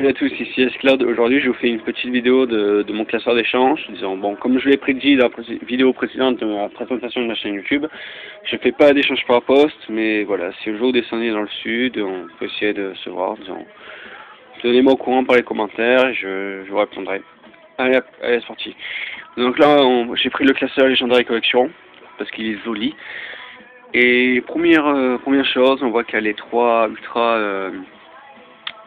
Salut à tous, ici Esclade. Aujourd'hui, je vous fais une petite vidéo de mon classeur d'échange. Disons, bon, comme je l'ai prédit dans la vidéo précédente de ma présentation de ma chaîne YouTube, je fais pas d'échange par poste, mais voilà, si le jour vous descendez dans le sud, on peut essayer de se voir. Disons, tenez-moi au courant par les commentaires et je vous répondrai. Allez, allez, c'est parti. Donc là, j'ai pris le classeur Légendaire Collection parce qu'il est joli. Et première chose, on voit qu'il y a les trois ultra.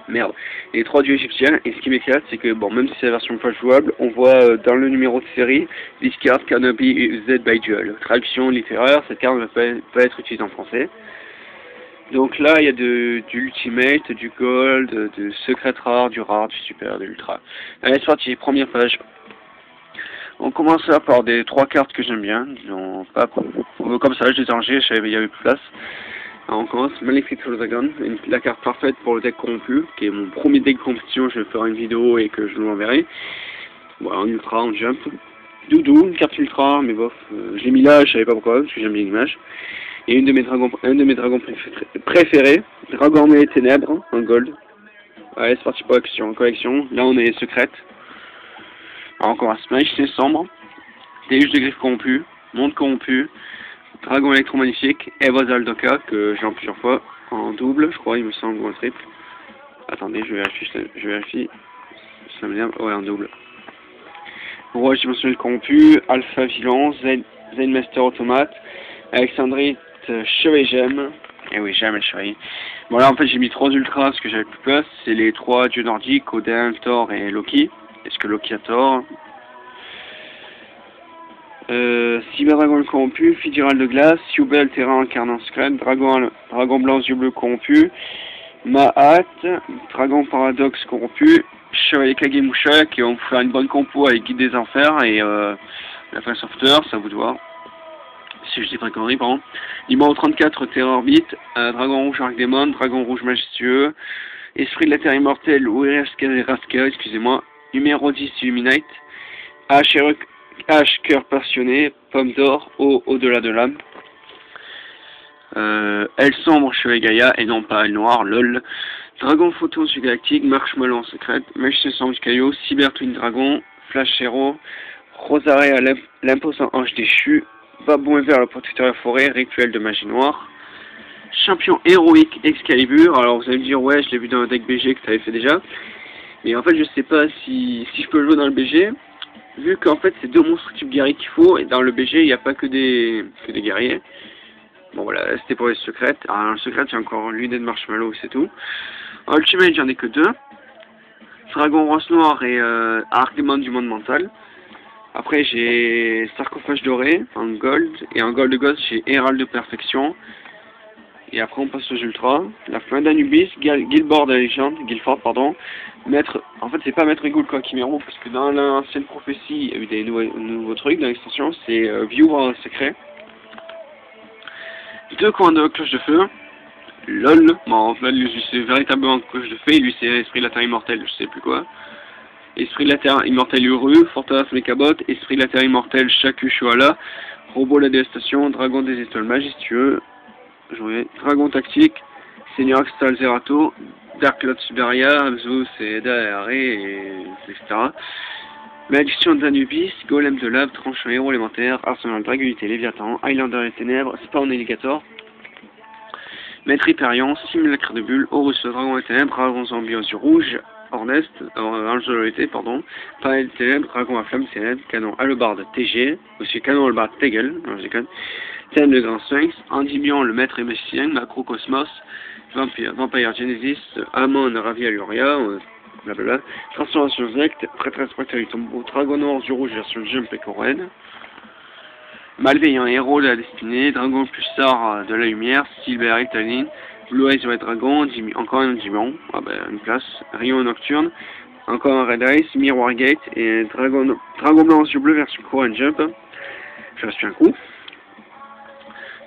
Merde. Et les trois dieux égyptiens, et ce qui m'éclate, c'est que, bon, même si c'est la version pas jouable, on voit dans le numéro de série, this card cannot be used by duel. Traduction littéraire, cette carte ne peut pas être utilisée en français. Donc là, il y a du ultimate, du gold, du secret rare, du rare, du super, de l'ultra. Allez, c'est parti, première page. On commence là par des trois cartes que j'aime bien, disons, pas comme ça, je les ai rangées, je savais qu'il y avait plus de place. Alors on commence, Malefic Dragon, la carte parfaite pour le deck corrompu, qui est mon premier deck de compétition, je vais faire une vidéo et que je vous l'enverrai. Voilà, en ultra, en jump. Doudou, une carte ultra, mais bof, je l'ai mis là, je savais pas pourquoi, parce que j'aime bien l'image. Et un de mes dragons préférés, Dragon Armé des Ténèbres, en gold. Allez, c'est parti pour la collection. Là on est secrète. Alors encore un Smash, c'est sombre. Déluge de griffes corrompues, monde corrompu. Dragon électromagnétique, Eva Zaldoka, que j'ai en plusieurs fois, en double, je crois, il me semble, ou en triple. Attendez, je vérifie. Ça m'énerve, ouais, en double. Roi dimensionnel corrompu, Alpha Violent, Zen Master Automate, Alexandrite Chevalier Gemme. Eh oui, j'aime le chevalier. Bon là, en fait, j'ai mis trois ultras parce que j'avais plus de place. C'est les trois dieux nordiques, Odin, Thor et Loki. Est-ce que Loki a Thor? Cyberdragon le corrompu, Fidiral de glace, Yubel terrain incarnant secret, Dragon blanc yeux bleus corrompu, Mahat, Dragon paradoxe corrompu, Chevalier Kagemusha qui vont faire une bonne compo avec Guide des enfers et la fin sauveteur, ça vous de voir. Si je dis pas de conneries, pardon. Numéro 34, Terror Beat, Dragon rouge Arcdémon, Dragon rouge majestueux, Esprit de la Terre immortelle, Raska, excusez-moi, numéro 10, Illuminate, H, cœur passionné, pomme d'or, au-delà de l'âme. Elle sombre, chevalier Gaïa, et non pas elle noire, lol. Dragon photon sur galactique, marshmallow en secrète, magicien sang du caillou, cyber twin dragon, flash hero, Rosarea l'imposant ange déchu, babouin vert le protecteur de la forêt, rituel de magie noire. Champion héroïque Excalibur, alors vous allez me dire ouais je l'ai vu dans un deck BG que tu avais fait déjà. Mais en fait je sais pas si je peux le jouer dans le BG. Vu qu'en fait c'est deux monstres type guerrier qu'il faut, et dans le BG il n'y a pas que des guerriers. Bon voilà, c'était pour les secrètes. Alors dans le secret il y a encore l'unité de marshmallow, c'est tout. En ultimate j'en ai que deux. Dragon rose noir et Arcdémon du monde mental. Après j'ai sarcophage doré en gold, et en gold de gold j'ai Hérald de perfection. Et après on passe aux ultras. La fin d'Anubis, Guildford de la légende, Guildford pardon. Maître, en fait c'est pas Maître Ghoul quoi Chimero, parce que dans l'ancienne prophétie il y a eu des nouveaux trucs dans l'extension, c'est View dans le secret. Deux coins de cloche de feu. LOL, bon en fait lui c'est véritablement cloche de feu, lui c'est Esprit de la Terre immortelle, je sais plus quoi. Esprit de la Terre immortelle Uru, Forteresse Mekabot, Esprit de la Terre immortelle Shaku Shuala, Robot la dévastation, Dragon des étoiles majestueux, Dragon tactique, Seigneur Axtal Zerato, Dark Lord Siberia, Zeus et Eda etc. Malédiction d'Anubis, Golem de lave, Tranchant héros élémentaire, Arsenal Dragulité Léviathan, Highlander des ténèbres, Spawn Alligator, Maître Hyperion, Simulacre de bulle, Horus le dragon des ténèbres, Dragon zombie aux yeux rouges, Ornest, Angelo pardon, Panel des ténèbres, Dragon à flamme ténèbres, Canon Alebard TG, aussi Canon Alebard Tegel, non je déconne, Thème le grand sphinx, Endymion le maître et magicien, Macrocosmos, Vampire Genesis, Amon Ravia Luria, blablabla, Transformation Zect, Prêtresse Prêteur du tombeau, Dragon noir du rouge version Jump et Coren, Malveillant héros de la destinée, Dragon pulsar de la lumière, Silver Italine, Blue Eyes White Dragon, encore un Endymion, ah ben une place, Rayon nocturne, encore un Red Eyes, Mirror Gate et Dragon blanc aux yeux bleus version Coren Jump. Je reste un coup.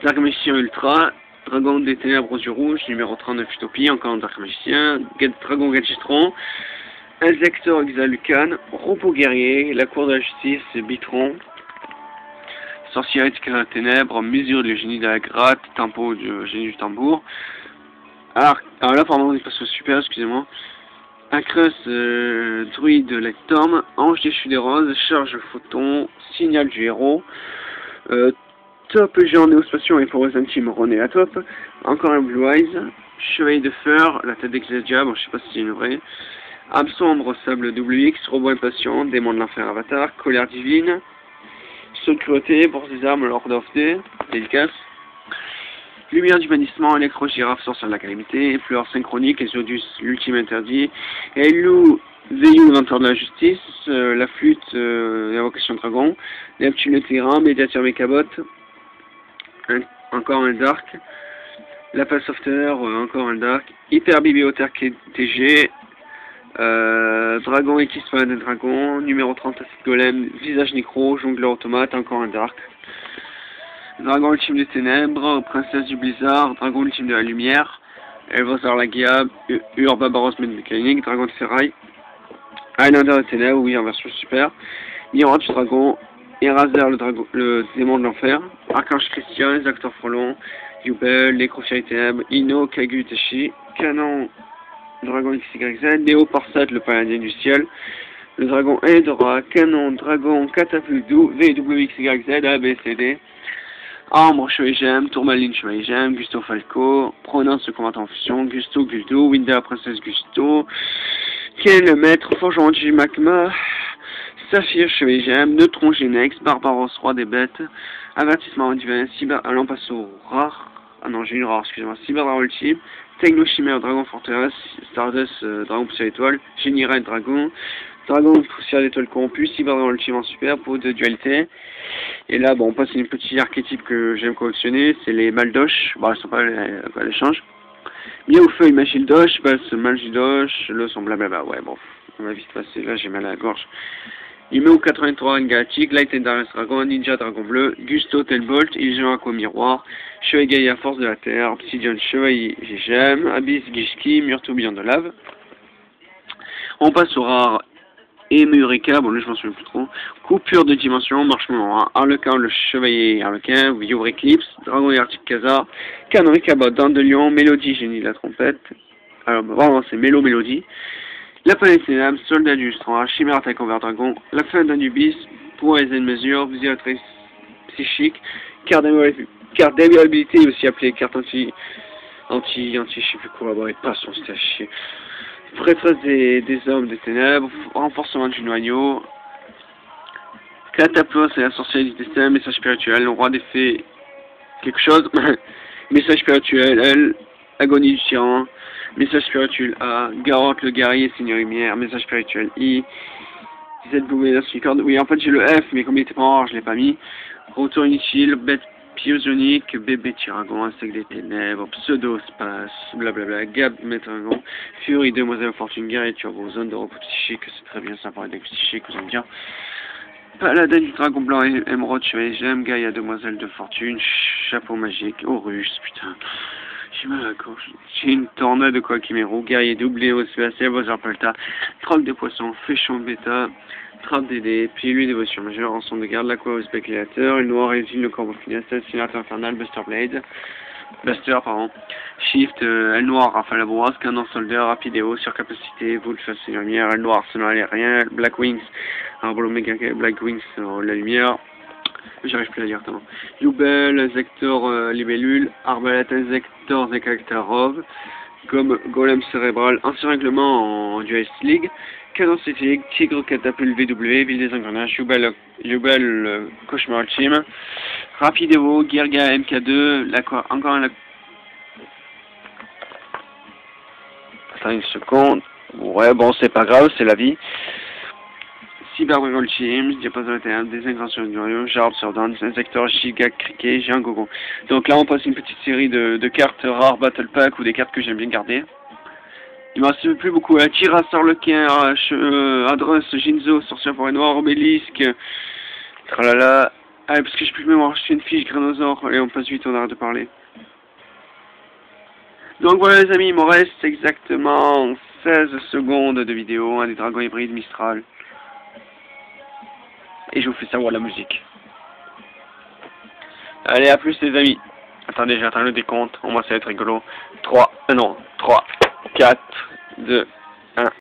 Dark Magicien Ultra, Dragon des Ténèbres aux yeux rouges, numéro 39 Utopie, encore un Dark Magicien, Dragon Gadgetron, Insector Exalucan, Robot Guerrier, La Cour de la Justice, Bitron, Sorcière de la Ténèbres, Mesure du Génie de la Gratte, Tempo du Génie du Tambour. Alors là, pardon, il passe au super, excusez-moi. Acrus, druide Lectorm, ange déchu des roses, charge photon, signal du héros, top géant néospatio et forêts intimes René à top, encore un Blue Eyes, chevalier de fer, la tête d'Ecclesia, bon je sais pas si c'est une vraie, âme sombre, sable WX, robot impatient, démon de l'enfer avatar, colère divine, saut de cruauté, bourse des armes, Lord of Day, délicace, lumière du bannissement, électro-girafe, sorcière de la calamité, fleur synchronique, Exodus, l'ultime interdit, Elou, Veillou, l'inventeur de la justice, la flûte, l'invocation dragon, Neptune le tyran, médiateur mécabot, encore un dark, Lapis Softer, encore un dark, Hyper bibliothécaire TG, Dragon X Paladin Dragon, numéro 30 Acid Golem, Visage Nécro, Jongleur Automate, encore un dark. Dragon ultime des ténèbres, Princesse du blizzard, Dragon ultime de la lumière, Elvozar la Guia, Urba Baros mécanique, Dragon de ferraille, Highlander des ténèbres, oui en version super, Miroir du dragon, Eraser le démon de l'enfer, Archange Christian, les acteurs frelons, Yubel, Nécrophiaire des ténèbres, Ino, Kagu Teshi, Canon, Dragon XYZ, Néo Parsat, le paladin du ciel, le dragon Edora, Canon, Dragon, Catapulte, VWXYZ, ABCD, Ambre, Chevalier Gemme, Tourmaline, Chevalier Gemme, Gusto Falco, Prononce, le combattant en fusion, Gusto, Guldo, Winda, Princesse Gusto, Ken, le maître, Forgeron du Magma, Saphir, Chevalier Gemme, Neutron, Genex, Barbaros, Roi des Bêtes, Avertissement divin, Cyber, Lampasso, Rare, ah non, j'ai une rare, excusez-moi, Cyber Dragon Ultime, Techno Chimère, Dragon Forteresse, Stardust, Dragon Poussière d'étoile, Génie Raid, Dragon, Dragon Poussière d'étoile corrompue, Cyber Dragon Ultime en super, pour de dualité. Et là, bon, on passe à une petite archétype que j'aime collectionner, c'est les Maldoches, bon, elles sont pas à l'échange. Bien au feu, Imagine Doche, passe Malgidoche, le son blablabla, ouais, bon, on va vite passer, là j'ai mal à la gorge. Numéro 83, Galactic, Light and Darkness Dragon, Ninja Dragon Bleu, Gusto Telbolt, Illusion Aqua Miroir, Chevalier Gaïa Force de la Terre, Obsidian Chevalier Gem, Abyss Gishki, Murto Beyond de Lave. On passe au rare Emureka, bon là je m'en souviens plus trop, Coupure de Dimension, Marshmallow, Harlequin, le Chevalier Harlequin, View Eclipse, Dragon et Arctic Khazar, Canon et Cabot, Dent de Lion, Mélodie, Génie de la Trompette, alors vraiment c'est Mélodie. La planète Ténèbres, Soldat du Lustre, Chimère attaque envers Dragon, la fin d'Anubis, pour les mesures, Visionatrice psychique, carte d'inviolabilité, aussi appelée carte je sais plus quoi, bon, passion, c'était à chier. Prêtresse des hommes des ténèbres, renforcement du noyau, Cataplos et la sorcière du destin, message spirituel, le roi des fées, quelque chose, message spirituel, L, agonie du tyran, message spirituel A, Garotte le guerrier, Seigneur Lumière, message spirituel I, ZW, oui en fait j'ai le F, mais comme il était pas en rare, je l'ai pas mis, retour inutile, bête pyosionique, bébé tyragon, insecte des ténèbres, pseudo-space, blablabla, Gab Métragon, Fury, demoiselle fortune, guerrier turbo, zone de repos psychique, c'est très bien, ça paraît des psychiques, vous allez me dire. Paladin du dragon blanc, émeraude, chevalier gemme, Gaïa, demoiselle de fortune, chapeau magique, Horus, putain. J'ai mal à la gorge. J'ai une tornade de Quackimero, guerrier doublé au CAC, Bozar Palta, troc de poisson, féchon bêta, trappe DD, pilule dévotion majeure, ensemble de garde, l'aqua au spéculateur, le noir et le corbeau funeste, sénateur infernal, Buster Blade, Shift, L noir, rafale à brosse, canon soldat, rapidéo, surcapacité, Wolf, c'est la lumière, L noir, selon aérien, Black Wings, arbre méga, Black Wings, la lumière. J'arrive plus à dire tellement. Yubel, Zector, Libellule, Arbalète, Zector, Zekaktarov, comme Golem Cérébral, ancien règlement en Duelist League, Canon City, Tigre Catapulte VW, Ville des Engrenages, Yubel, Cauchemar Ultime, Rapidevo, Girga MK2, encore un... Attends une seconde. Ouais, bon, c'est pas grave, c'est la vie. Cyber Dragon Ultime, Diapason de ténèbres, Désingration du royaume, Jarb sur Dan, Insector, Giga, Cricket, j'ai un gogo. Donc là on passe une petite série de cartes rares Battle Pack ou des cartes que j'aime bien garder. Il m'en reste plus beaucoup. Tira, Sarlequin, Adrus, Jinzo, Sorcière Forêt Noire, Obélisque, tralala. Ah, parce que j'ai plus de mémoire, je fais une fiche, Granosaure, allez on passe vite, on arrête de parler. Donc voilà les amis, il m'en reste exactement 16 secondes de vidéo, un des dragons hybrides Mistral. Et je vous fais savoir la musique. Allez, à plus les amis. Attendez, j'attends le décompte. Au moins ça va être rigolo. 3, 4, 2,